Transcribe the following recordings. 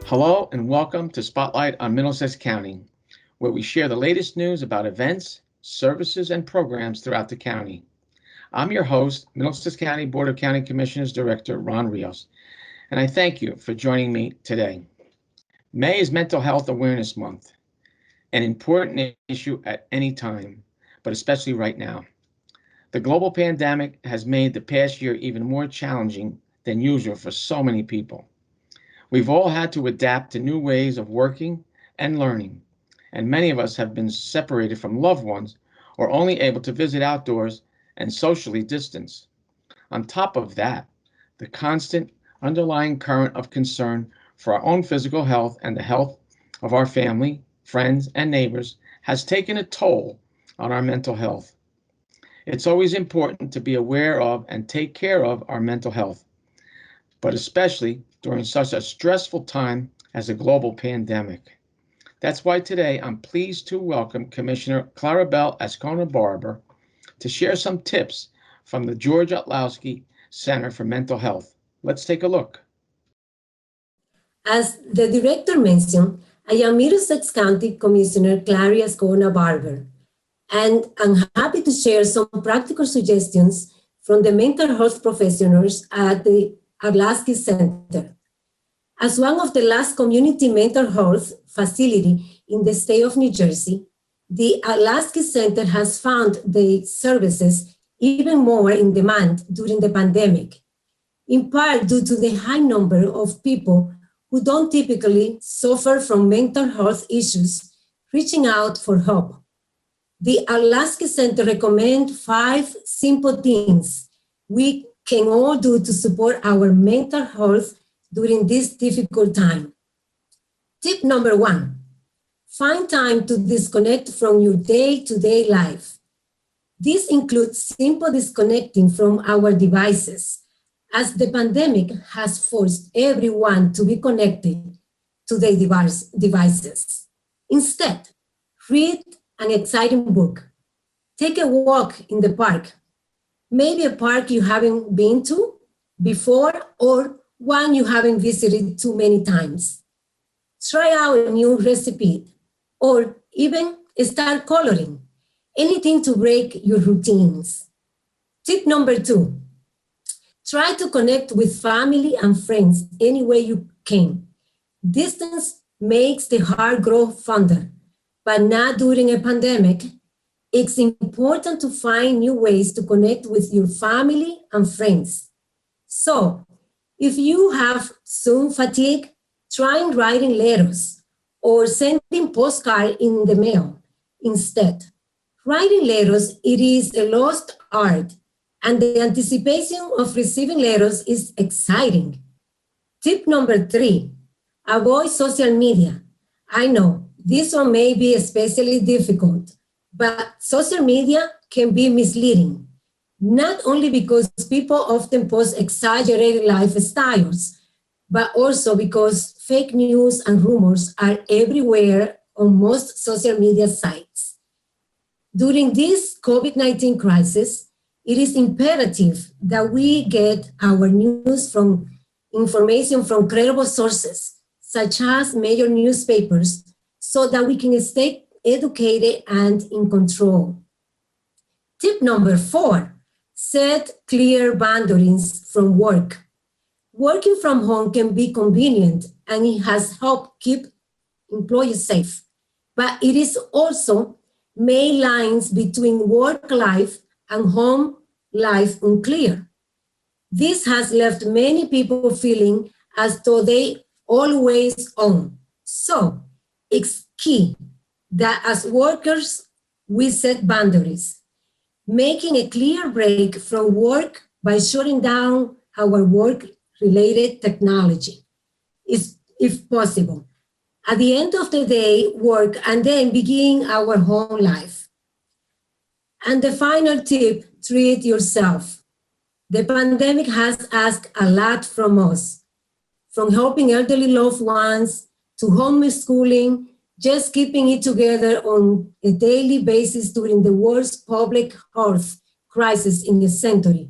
Hello and welcome to Spotlight on Middlesex County, where we share the latest news about events, services, and programs throughout the county. I'm your host, Middlesex County Board of County Commissioners Director Ron Rios, and I thank you for joining me today. May is Mental Health Awareness Month, an important issue at any time, but especially right now. The global pandemic has made the past year even more challenging than usual for so many people. We've all had to adapt to new ways of working and learning, and many of us have been separated from loved ones or only able to visit outdoors and socially distance. On top of that, the constant underlying current of concern for our own physical health and the health of our family, friends, and neighbors has taken a toll on our mental health. It's always important to be aware of and take care of our mental health, but especially during such a stressful time as a global pandemic. That's why today I'm pleased to welcome Commissioner Clarabelle Ascona-Barber to share some tips from the George Otlowski Center for Mental Health. Let's take a look. As the director mentioned, I am Middlesex County Commissioner Clary Ascona-Barber, and I'm happy to share some practical suggestions from the mental health professionals at the Otlowski Center. As one of the last community mental health facility in the state of New Jersey, the Otlowski Center has found the services even more in demand during the pandemic, in part due to the high number of people who don't typically suffer from mental health issues reaching out for help. The Otlowski Center recommends 5 simple things we can all do to support our mental health during this difficult time. Tip number 1, find time to disconnect from your day-to-day life. This includes simple disconnecting from our devices, as the pandemic has forced everyone to be connected to their devices. Instead, read an exciting book. Take a walk in the park, maybe a park you haven't been to before or one you haven't visited too many times. Try out a new recipe or even start coloring, anything to break your routines. Tip number 2, try to connect with family and friends any way you can. Distance makes the heart grow fonder, but not during a pandemic. It's important to find new ways to connect with your family and friends. So, if you have Zoom fatigue, try writing letters or sending postcards in the mail instead. Writing letters, it is a lost art, and the anticipation of receiving letters is exciting. Tip number 3, avoid social media. I know this one may be especially difficult, but social media can be misleading, not only because people often post exaggerated lifestyles, but also because fake news and rumors are everywhere on most social media sites. During this COVID-19 crisis, it is imperative that we get our news from information from credible sources, such as major newspapers, so that we can stay educated and in control. Tip number 4, set clear boundaries from work. Working from home can be convenient and it has helped keep employees safe, but it is also made lines between work life and home life unclear. This has left many people feeling as though they always own. So it's key that as workers, we set boundaries, making a clear break from work by shutting down our work-related technology, if possible. At the end of the day, work, and then begin our home life. And the final tip, treat yourself. The pandemic has asked a lot from us, from helping elderly loved ones to homeschooling, just keeping it together on a daily basis during the worst public health crisis in a century.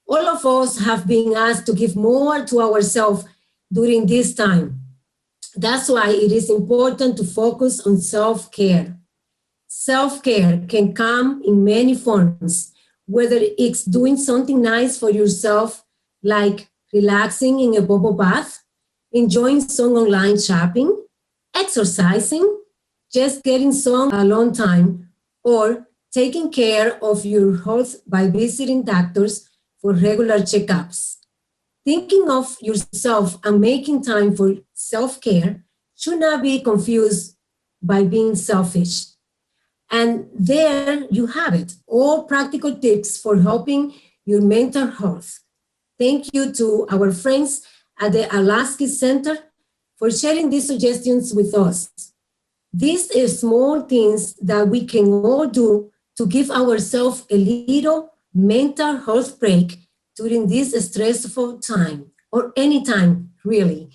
All of us have been asked to give more to ourselves during this time. That's why it is important to focus on self-care. Self-care can come in many forms, whether it's doing something nice for yourself, like relaxing in a bubble bath, enjoying some online shopping, exercising, just getting some alone time, or taking care of your health by visiting doctors for regular checkups. Thinking of yourself and making time for self care should not be confused by being selfish. And there you have it, all practical tips for helping your mental health. Thank you to our friends at the Alaska Center for sharing these suggestions with us. These are small things that we can all do to give ourselves a little mental health break during this stressful time, or any time, really.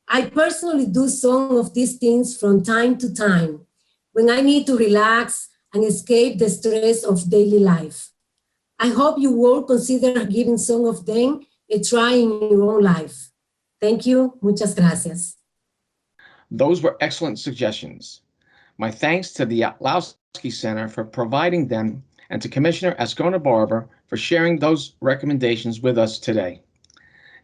I personally do some of these things from time to time when I need to relax and escape the stress of daily life. I hope you will consider giving some of them a try in your own life. Thank you. Muchas gracias. Those were excellent suggestions. My thanks to the Yatlowski Center for providing them and to Commissioner Ascona Barber for sharing those recommendations with us today.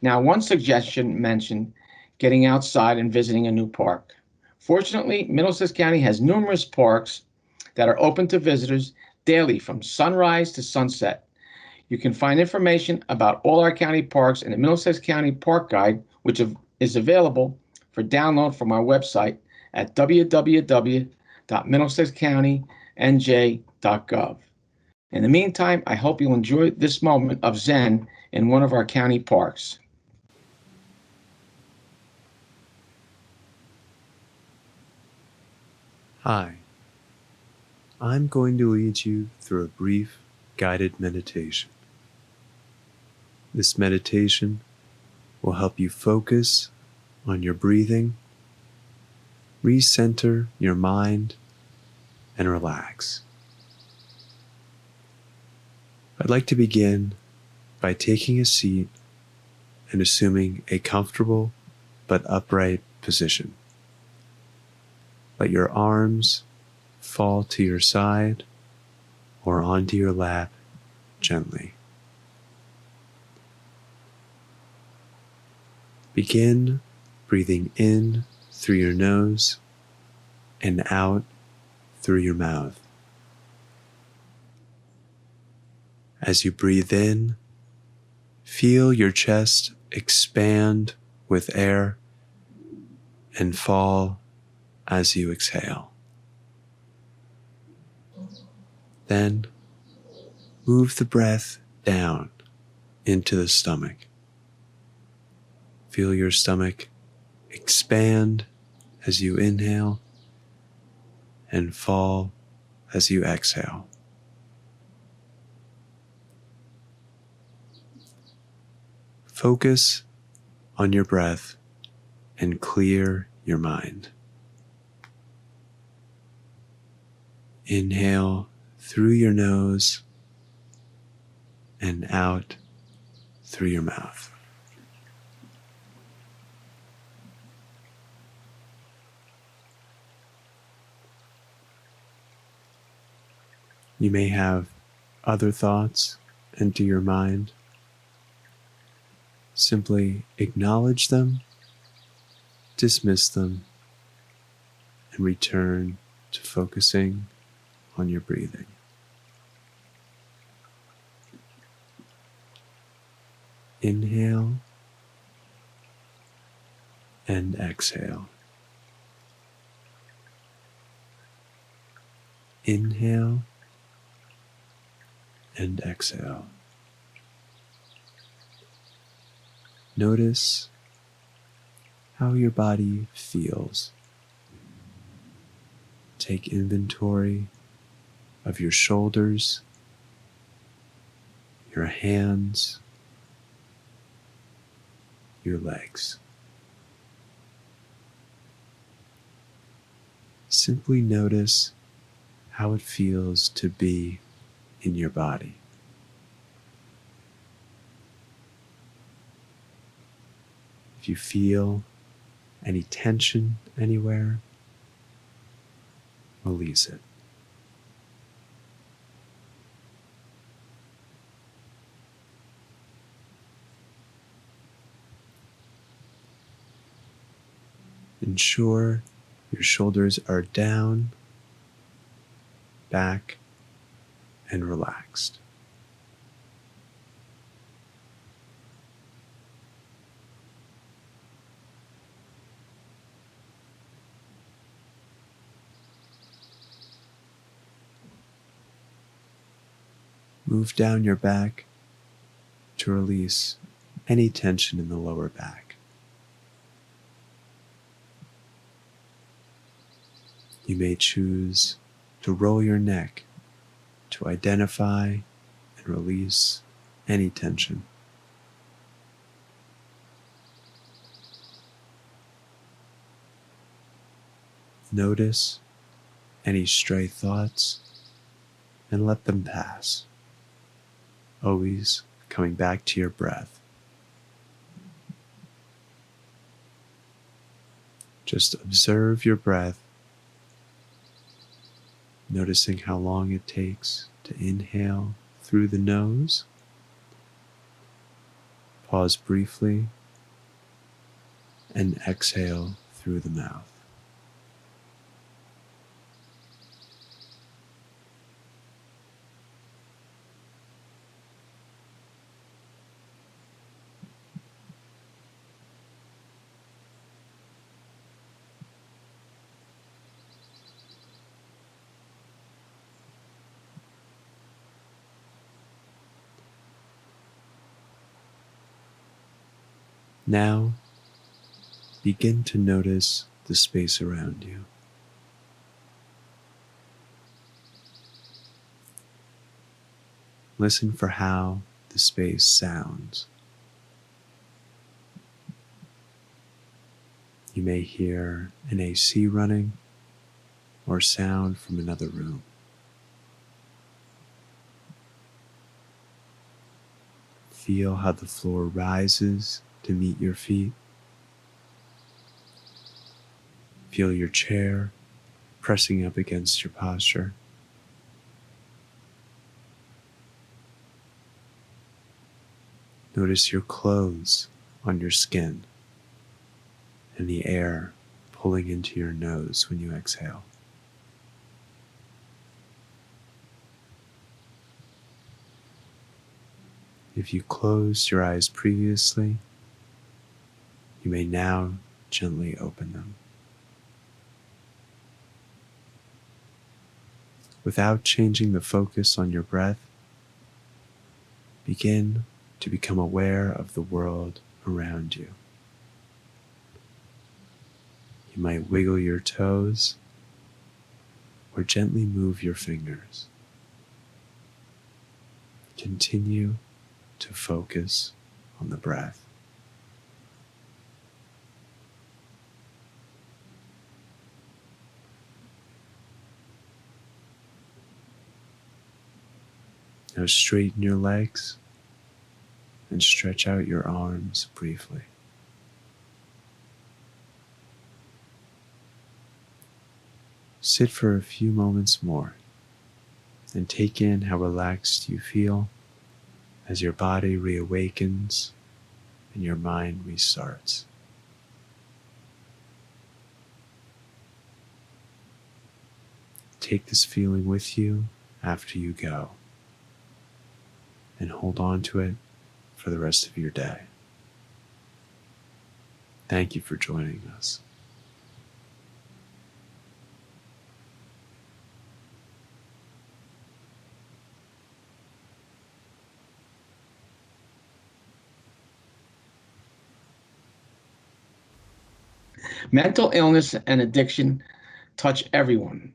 Now, one suggestion mentioned getting outside and visiting a new park. Fortunately, Middlesex County has numerous parks that are open to visitors daily from sunrise to sunset. You can find information about all our county parks in the Middlesex County Park Guide, which is available for download from our website at www.middlesexcountynj.gov. In the meantime, I hope you'll enjoy this moment of Zen in one of our county parks. Hi, I'm going to lead you through a brief guided meditation. This meditation will help you focus on your breathing, recenter your mind, and relax. I'd like to begin by taking a seat and assuming a comfortable but upright position. Let your arms fall to your side or onto your lap gently. Begin breathing in through your nose and out through your mouth. As you breathe in, feel your chest expand with air and fall as you exhale. Then move the breath down into the stomach. Feel your stomach expand as you inhale and fall as you exhale. Focus on your breath and clear your mind. Inhale through your nose and out through your mouth. You may have other thoughts enter your mind. Simply acknowledge them, dismiss them, and return to focusing on your breathing. Inhale and exhale. Inhale and exhale. Notice how your body feels. Take inventory of your shoulders, your hands, your legs. Simply notice how it feels to be in your body. If you feel Any tension anywhere, release it. Ensure your shoulders are down, back, and relaxed. Move down your back to release any tension in the lower back. You may choose to roll your neck to identify and release any tension. Notice any stray thoughts and let them pass, always coming back to your breath. Just observe your breath, noticing how long it takes to inhale through the nose. Pause briefly and exhale through the mouth. Now, begin to notice the space around you. Listen for how the space sounds. You may hear an AC running or sound from another room. Feel how the floor rises to meet your feet. Feel your chair pressing up against your posture. Notice your clothes on your skin and the air pulling into your nose when you exhale. If you closed your eyes previously, you may now gently open them. Without changing the focus on your breath, begin to become aware of the world around you. You might wiggle your toes or gently move your fingers. Continue to focus on the breath. Now straighten your legs and stretch out your arms briefly. Sit for a few moments more and take in how relaxed you feel as your body reawakens and your mind restarts. Take this feeling with you after you go and hold on to it for the rest of your day. Thank you for joining us. Mental illness and addiction touch everyone.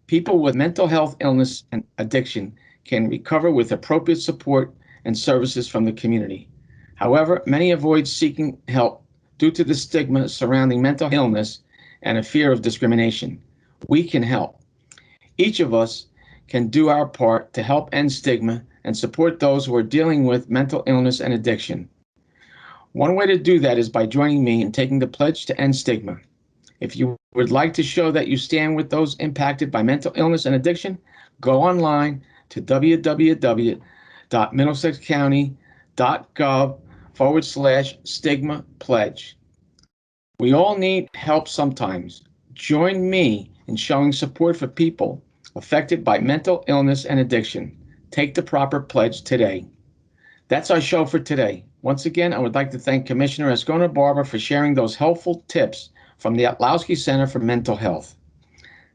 People with mental health illness and addiction can recover with appropriate support and services from the community. However, many avoid seeking help due to the stigma surrounding mental illness and a fear of discrimination. We can help. Each of us can do our part to help end stigma and support those who are dealing with mental illness and addiction. One way to do that is by joining me in taking the pledge to end stigma. If you would like to show that you stand with those impacted by mental illness and addiction, go online to www.middlesexcounty.gov/stigma pledge. We all need help sometimes. Join me in showing support for people affected by mental illness and addiction. Take the proper pledge today. That's our show for today. Once again, I would like to thank Commissioner Ascona-Barber for sharing those helpful tips from the Atlowski Center for Mental Health.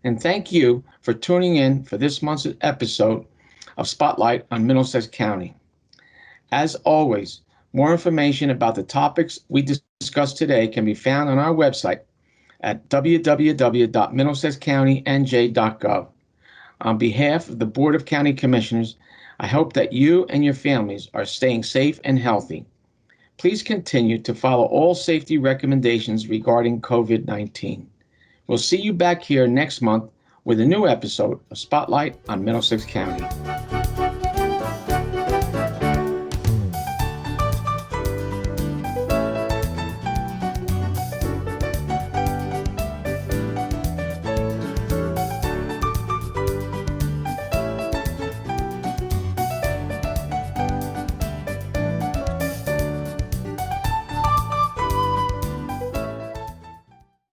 And thank you for tuning in for this month's episode of Spotlight on Middlesex County. As always, more information about the topics we discussed today can be found on our website at www.middlesexcountynj.gov. On behalf of the Board of County Commissioners, I hope that you and your families are staying safe and healthy. Please continue to follow all safety recommendations regarding COVID-19. We'll see you back here next month with a new episode of Spotlight on Middlesex County.